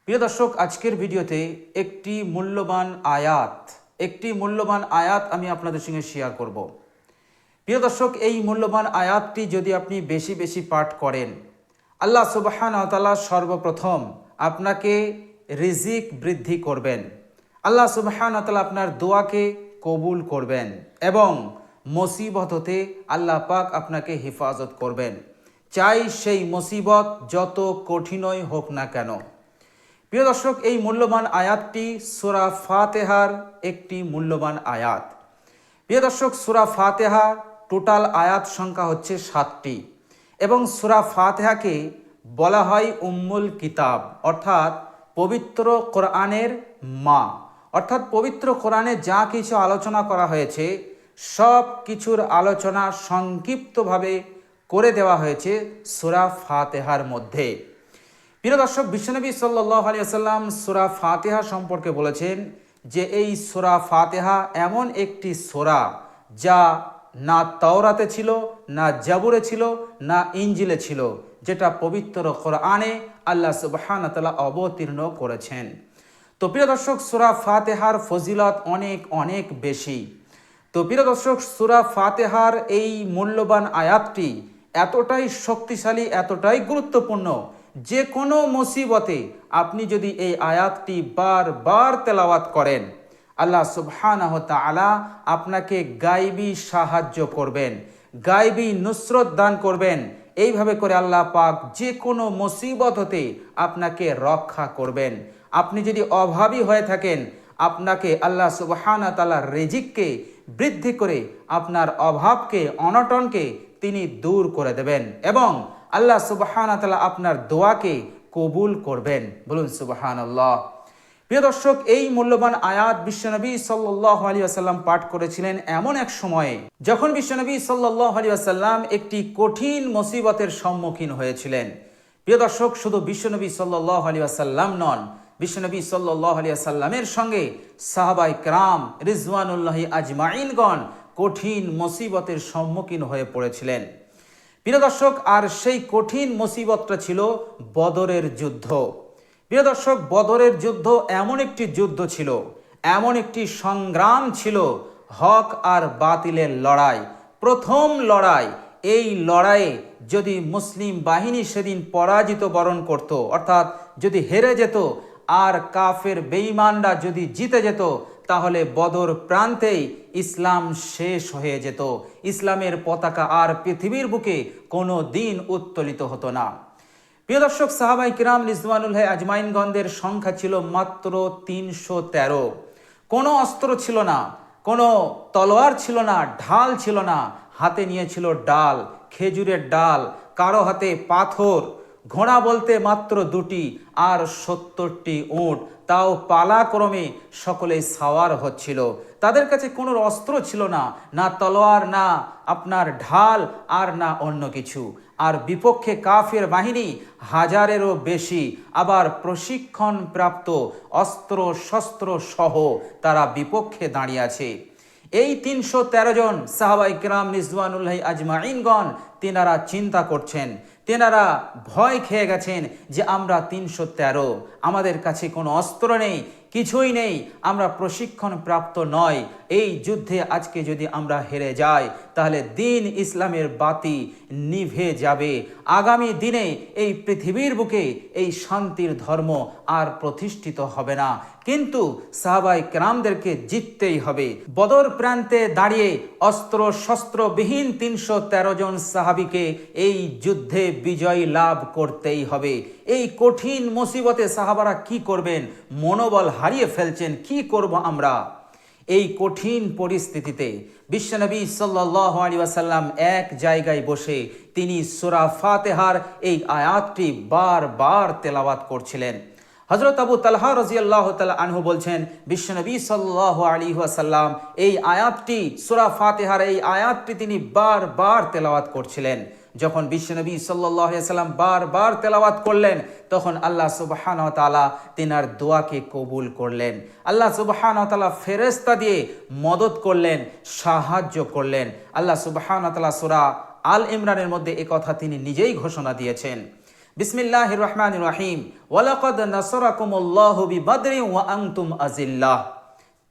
প্রিয় দর্শক, আজকের ভিডিওতে একটি মূল্যবান আয়াত আমি আপনাদের সঙ্গে শেয়ার করব। প্রিয় দর্শক, এই মূল্যবান আয়াতটি যদি আপনি বেশি বেশি পাঠ করেন, আল্লাহ সুবহানাহু ওয়া তাআলা সর্বপ্রথম আপনাকে রিজিক বৃদ্ধি করবেন। আল্লাহ সুবহানাহু ওয়া তাআলা আপনার দোয়াকে কবুল করবেন এবং মুসিবত হতে আল্লাহ পাক আপনাকে হেফাজত করবেন, চাই সেই মুসিবত যত কঠিনই হোক না কেন। প্রিয় দর্শক, এই মূল্যবান আয়াতটি সূরা ফাতিহার একটি মূল্যবান আয়াত। প্রিয় দর্শক, সূরা ফাতিহা টোটাল আয়াত সংখ্যা হচ্ছে 7টি এবং সূরা ফাতিহাকে বলা হয় উম্মুল কিতাব, অর্থাৎ পবিত্র কোরআনের মা। অর্থাৎ পবিত্র কোরআনে যা কিছু আলোচনা করা হয়েছে সব কিছুর আলোচনা সংক্ষিপ্তভাবে করে দেওয়া হয়েছে সূরা ফাতিহার মধ্যে। প্রিয় দর্শক, বিশ্বনবী সাল্লাল্লাহু আলাইহি ওয়াসাল্লাম সূরা ফাতিহা সম্পর্কে বলেছেন যে এই সূরা ফাতিহা এমন একটি সূরা যা না তাওরাতে ছিল, না জাবুরে ছিল, না ইনজিলে ছিল, যেটা পবিত্র কোরআনে আল্লাহ সুবহানাহু ওয়া তাআলা অবতীর্ণ করেছেন। তো প্রিয় দর্শক, সূরা ফাতিহার ফজিলত অনেক অনেক বেশি। তো প্রিয় দর্শক, সূরা ফাতিহার এই মূল্যবান আয়াতটি এতটাই শক্তিশালী, এতটাই গুরুত্বপূর্ণ, যে কোনো মুসিবতে আপনি যদি এই আয়াতটি বারবার তেলাওয়াত করেন, আল্লাহ সুবহানাহু ওয়া তাআলা আপনাকে গায়বী সাহায্য করবেন, গায়বী নুসরত দান করবেন। এইভাবে করে আল্লাহ পাক যে কোনো মুসিবত হতে আপনাকে রক্ষা করবেন। আপনি যদি অভাবী হয়ে থাকেন, আপনাকে আল্লাহ সুবহানাহু ওয়া তাআলা রিজিককে বৃদ্ধি করে আপনার অভাবকে, অনটনকে তিনি দূর করে দেবেন এবং আল্লাহ সুবহানাহু ওয়া তাআলা আপনার দোয়াকে কবুল করবেন। বলুন সুবহানাল্লাহ। প্রিয় দর্শক, এই মূল্যবান আয়াত বিশ্বনবী সাল্লাল্লাহু আলাইহি ওয়াসাল্লাম পাঠ করেছিলেন এমন এক সময়ে যখন বিশ্বনবী সাল্লাল্লাহু আলাইহি ওয়াসাল্লাম একটি কঠিন মুসিবতের সম্মুখীন হয়েছিলেন। প্রিয় দর্শক, শুধু বিশ্বনবী সাল্লাল্লাহু আলাইহি ওয়াসাল্লাম নন, বিশ্বনবী সাল্লাল্লাহু আলাইহি ওয়াসাল্লামের সঙ্গে সাহাবায়ে কেরাম রিজওয়ানুল্লাহি আজমাইনগণ কঠিন মুসিবতের সম্মুখীন হয়ে পড়েছিলেন। প্রিয় দর্শক, আর সেই কঠিন মুসিবতটা ছিল বদরের যুদ্ধ। প্রিয় দর্শক, বদরের যুদ্ধ এমন একটি যুদ্ধ ছিল, এমন একটি সংগ্রাম ছিল, হক আর বাতিলের লড়াই, প্রথম লড়াই। এই লড়াইয়ে যদি মুসলিম বাহিনী সেদিন পরাজিত বরণ করত, অর্থাৎ যদি হেরে যেত, আর কাফের বেঈমানরা যদি জিতে যেত, তাহলে বদর প্রান্তেই ইসলাম শেষ হয়ে যেত। ইসলামের পতাকা আর পৃথিবীর বুকে কোনো দিন উত্তোলিত হতো না। প্রিয় দর্শক, সাহাবায়ে কিরাম রিজওয়ানুল্লাহি আজমাইনগণদের সংখ্যা ছিল মাত্র 313। কোনো অস্ত্র ছিল না, কোনো তলোয়ার ছিল না, ঢাল ছিল না, হাতে নিয়েছিল ডাল, খেজুরের ডাল, কারো হাতে পাথর, ঘোড়া বলতে মাত্র 2টি আর 70টি উট, তাও পালাক্রমে সকলেই সাওয়ার হচ্ছিল। তাদের কাছে কোনো অস্ত্র ছিল না, না তলোয়ার, না আপনার ঢাল, আর না অন্য কিছু। আর বিপক্ষে কাফের বাহিনী হাজারেরও বেশি, আবার প্রশিক্ষণ প্রাপ্ত অস্ত্র শস্ত্র সহ তারা বিপক্ষে দাঁড়িয়ে আছে। এই 313 জন সাহাবায়ে কেরাম রিজওয়ানুল্লাহি আজমাইনগণ তেনারা চিন্তা করছেন, তেনারা ভয় খেয়ে গেছেন যে আমরা 313, আমাদের কাছে কোনো অস্ত্র নেই, কিছুই নেই, আমরা প্রশিক্ষণ প্রাপ্ত নয়। এই যুদ্ধে আজকে যদি আমরা হেরে যাই, তাহলে দিন ইসলামের বাতি নিভে যাবে। আগামী দিনে এই পৃথিবীর বুকে এই শান্তির ধর্ম আর প্রতিষ্ঠিত হবে না। কিন্তু সাহাবায়ে কেরামদেরকে জিততেই হবে। বদর প্রান্তে দাঁড়িয়ে অস্ত্র শস্ত্রবিহীন 313 জন সাহাবীকে এই যুদ্ধে বিজয় লাভ করতেই হবে। এই কঠিন মুসিবতে সাহাবারা কি করবেন? মনোবল হারিয়ে ফেলছেন, কি করব আমরা? এই কঠিন পরিস্থিতিতে বিশ্বনবী সাল্লাল্লাহু আলাইহি ওয়াসাল্লাম এক জায়গায় বসে তিনি সূরা ফাতিহার এই আয়াতটি বারবার তেলাওয়াত করছিলেন। হযরত আবু তালহা রাদিয়াল্লাহু তাআলা আনহু বলছেন, বিশ্বনবী সাল্লাল্লাহু আলাইহি ওয়াসাল্লাম এই আয়াতটি, সূরা ফাতিহার এই আয়াতটি তিনি বারবার তেলাওয়াত করছিলেন। যখন বিশ্বনবী সাল্লাল্লাহু আলাইহি ওয়াসাল্লাম বারবার তেলাওয়াত করলেন, তখন আল্লাহ সুবহানাহু ওয়া তাআলা তিনার দোয়াকে কবুল করলেন। আল্লাহ সুবহানাহু ওয়া তাআলা ফেরেশতা দিয়ে মদদ করলেন, সাহায্য করলেন। আল্লাহ সুবহানাহু ওয়া তাআলা সূরা আল ইমরানের মধ্যে এই কথা তিনি নিজেই ঘোষণা দিয়েছেন। বিসমিল্লাহির রহমানির রহিম, ওয়ালাকাদ নাসারাকুমুল্লাহু বিবাদরিন ওয়া আনতুম আযিল্লাহ।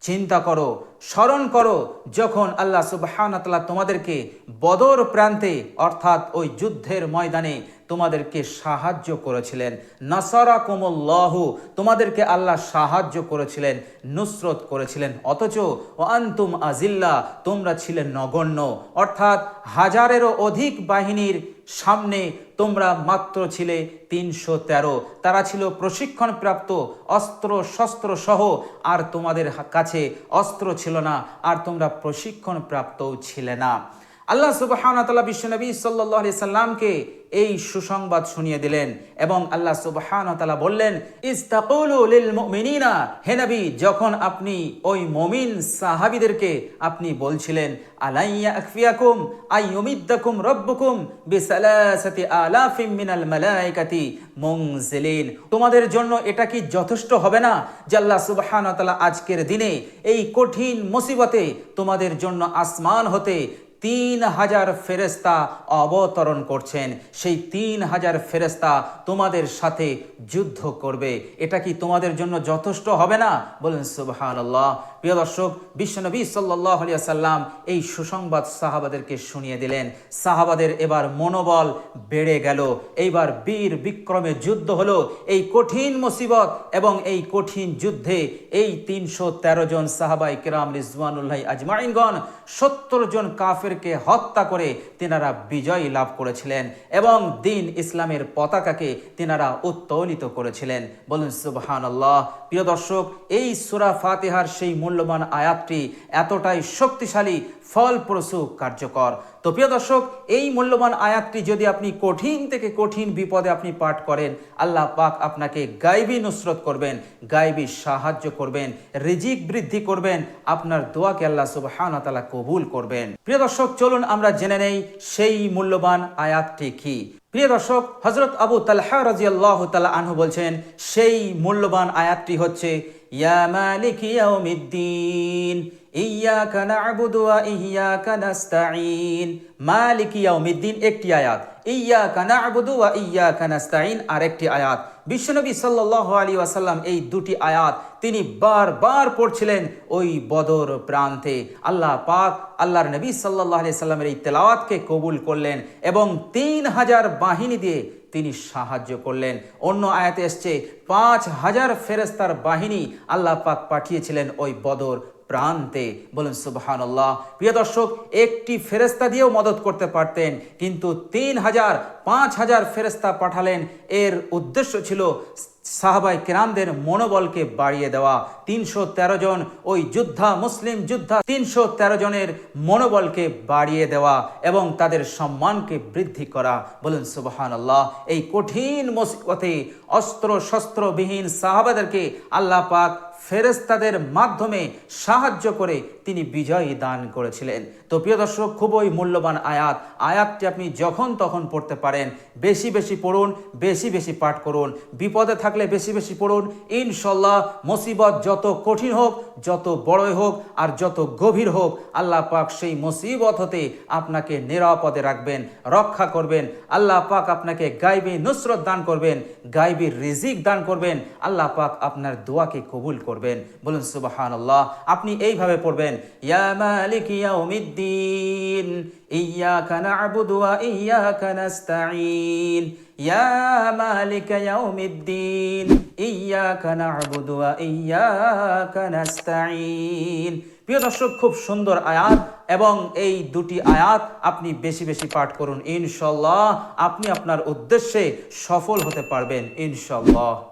চিন্তা করো, স্মরণ করো, যখন আল্লাহ সুবহানাহু ওয়া তাআলা তোমাদেরকে বদর প্রান্তে অর্থাৎ ওই যুদ্ধের ময়দানে তোমাদেরকে সাহায্য করেছিলেন। নাসারাকুমুল্লাহু, তোমাদেরকে আল্লাহ সাহায্য করেছিলেন, নুসরত করেছিলেন, অথচ ওয়া আনতুম আযিল্লাহ, তোমরা ছিলে নগণ্য, অর্থাৎ হাজারেরও অধিক বাহিনীর সামনে তোমরা মাত্র ছিলে 313। তারা ছিল প্রশিক্ষণপ্রাপ্ত, অস্ত্র শস্ত্র সহ, আর তোমাদের কাছে অস্ত্র ছিল না, আর তোমরা প্রশিক্ষণপ্রাপ্তও ছিলে না। আল্লাহ সুবহানাহু ওয়া তাআলা বিশ্বনবী সাল্লাল্লাহু আলাইহি সাল্লামকে এই সুসংবাদ শুনিয়ে দিলেন এবং আল্লাহ সুবহানাহু ওয়া তাআলা বললেন, ইস্তাকুলু লিল মুমিনিনা, হে নবী, যখন আপনি ওই মুমিন সাহাবীদেরকে আপনি বলছিলেন, আলাইয়া আকফিয়াকুম আইয়ুমিদ্দাকুম রাব্বুকুম বিসালাসাতি আলাফিম মিনাল মালাইকাতি মুনজিলিন, তোমাদের জন্য এটা কি যথেষ্ট হবে না যে আল্লাহ সুবহানাহু ওয়া তাআলা আজকের দিনে এই কঠিন মুসিবতে তোমাদের জন্য আসমান হতে 3000 ফেরেশতা অবতরণ করছেন, সেই 3000 ফেরেশতা তোমাদের সাথে যুদ্ধ করবে, এটা কি তোমাদের জন্য যথেষ্ট হবে না? বলেন সুবহানাল্লাহ। প্রিয় দর্শক, বিশ্বনবী সাল্লাল্লাহু আলাইহি ওয়াসাল্লাম এই সুসংবাদ সাহাবাদেরকে শুনিয়ে দিলেন। সাহাবাদের এবার মনোবল বেড়ে গেল, এইবার বীর বিক্রমে যুদ্ধ হলো। এই কঠিন মুসিবত এবং এই কঠিন যুদ্ধে এই 313 জন সাহাবায়ে কেরাম রিজওয়ানুল্লাহি আজমাইনগণ 70 জন কাফেরকে হত্যা করে তিনারা বিজয় লাভ করেছিলেন এবং দ্বীন ইসলামের পতাকাকে তিনারা উত্তোলিত করেছিলেন। বলুন সুবহানাল্লাহ। প্রিয় দর্শক, এই সূরা ফাতিহার সেই মূল্যবান আয়াতটি এতটাই শক্তিশালী, ফলপ্রসূ, কার্যকর। তো প্রিয় দর্শক, এই মূল্যবান আয়াতটি যদি আপনি কঠিন থেকে কঠিন বিপদে আপনি পাঠ করেন, আল্লাহ পাক আপনাকে গায়বী নুসরত করবেন, গায়বী সাহায্য করবেন, রিজিক বৃদ্ধি করবেন, আপনার দোয়াকে আল্লাহ সুবহানাহু ওয়া তাআলা কবুল করবেন। প্রিয় দর্শক, চলুন আমরা জেনে নেই সেই মূল্যবান আয়াতটি কি। প্রিয় দর্শক, হযরত আবু তালহা রাদিয়াল্লাহু তাআলা আনহু বলছেন, সেই মূল্যবান আয়াতটি হচ্ছে, ইয়া মালিক ইয়াউমিদ্দিন ইয়্যাকা না'বুদু ওয়া ইয়্যাকা নাস্তাঈন। মালিক ইয়াউমিদ্দিন একটি আয়াত, ইয়্যাকা না'বুদু ওয়া ইয়্যাকা নাস্তাঈন আরেকটি আয়াত। বিশ্বনবী সাল্লাল্লাহু আলাইহি ওয়াসাল্লাম এই দুটি আয়াত তিনি বারবার পড়ছিলেন ওই বদর প্রান্তে। আল্লাহ পাক আল্লাহর নবী সাল্লাল্লাহু আলাইহি সাল্লামের এই তেলাওয়াতকে কবুল করলেন এবং 3000 বাহিনী দিয়ে তিনি সাহায্য করলেন। অন্য আয়াতে এসছে 5000 ফেরেশতার বাহিনী আল্লাহ পাক পাঠিয়েছিলেন ওই বদর প্রান্তে। বলুন সুবহানাল্লাহ। প্রিয় দর্শক, একটি ফেরেশতা দিয়েও মদত করতে পারতেন, কিন্তু 3000 5000 ফেরেশতা পাঠালেন। এর উদ্দেশ্য ছিল সাহাবায়ে কেরামদের মনোবলকে বাড়িয়ে দেওয়া। 313 জন ওই যোদ্ধা, মুসলিম যোদ্ধা 313 জনের মনোবলকে বাড়িয়ে দেওয়া এবং তাদের সম্মানকে বৃদ্ধি করা। বলুন সুবহানাল্লাহ। এই কঠিন মুসিবতে অস্ত্র শস্ত্রবিহীন সাহাবাদেরকে আল্লাহ পাক ফেরেশতাদের মাধ্যমে সাহায্য করে তিনি বিজয় দান করেছিলেন। তো প্রিয় দর্শক, খুবই মূল্যবান আয়াত। আয়াতটি আপনি যখন তখন পড়তে পারেন। বেশি বেশি পড়ুন, বেশি বেশি পাঠ করুন। বিপদে থাকলে বেশি বেশি পড়ুন। ইনশাল্লাহ মুসিবত যত কঠিন হোক, যত বড়ই হোক আর যত গভীর হোক, আল্লাহ পাক সেই মুসিবত হতে আপনাকে নিরাপদে রাখবেন, রক্ষা করবেন। আল্লাহ পাক আপনাকে গায়বী নুসরত দান করবেন, গায়বী রিজিক দান করবেন। আল্লাহ পাক আপনার দোয়াকে কবুল করবেন। বলুন সুবহানাল্লাহ। আপনি এইভাবে পড়বেন, ইয়া মালিক ইয়াউমিদ্দিন ইয়্যাকা না'বুদু ওয়া ইয়্যাকা নাস্তাঈন। ইয়া মালিক ইয়াউমিদ্দিন ইয়্যাকা না'বুদু ওয়া ইয়্যাকা নাস্তাঈন। প্রিয় দর্শক, খুব সুন্দর আয়াত এবং এই দুটি আয়াত আপনি বেশি বেশি পাঠ করুন। ইনশাআল্লাহ আপনি আপনার উদ্দেশ্যে সফল হতে পারবেন ইনশাআল্লাহ।